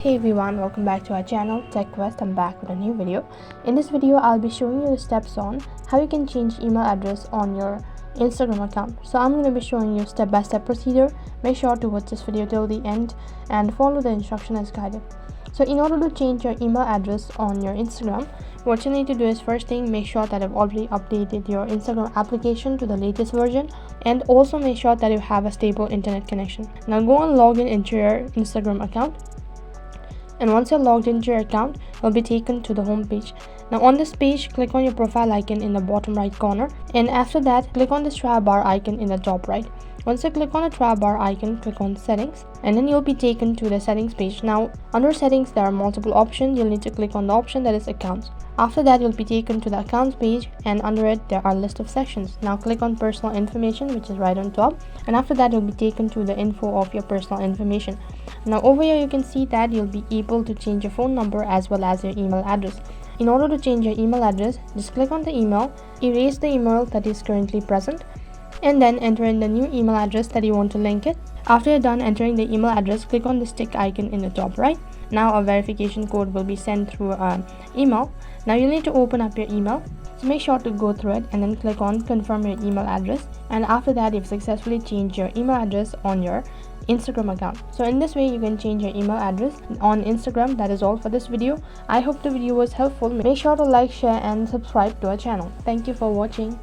Hey everyone, welcome back to our channel Tech Quest. I'm back with a new video. In this video, I'll be showing you the steps on how you can change email address on your Instagram account. So I'm going to be showing you step-by-step procedure. Make sure to watch this video till the end and follow the instruction as guided. So in order to change your email address on your Instagram, what you need to do is first thing, make sure that you've already updated your Instagram application to the latest version, and also make sure that you have a stable internet connection. Now go and log in into your Instagram account. And once you're logged into your account, you'll be taken to the home page. Now on this page, click on your profile icon in the bottom right corner, and after that click on the try bar icon in the top right. Once you click on the try bar icon, click on settings, and then you'll be taken to the settings page. Now under settings, there are multiple options. You'll need to click on the option that is accounts. After that, you'll be taken to the accounts page, and under it there are a list of sections. Now click on personal information, which is right on top, and after that you'll be taken to the info of your personal information. Now over here you can see that you'll be able to change your phone number as well as your email address. In order to change your email address, just click on the email, erase the email that is currently present, and then enter in the new email address that you want to link it. After you're done entering the email address, click on the stick icon in the top right. Now a verification code will be sent through email. Now you need to open up your email, so make sure to go through it and then click on confirm your email address, and after that you've successfully changed your email address on your Instagram account. So in this way you can change your email address on Instagram. That is all for this video. I hope the video was helpful. Make sure to like, share and subscribe to our channel. Thank you for watching.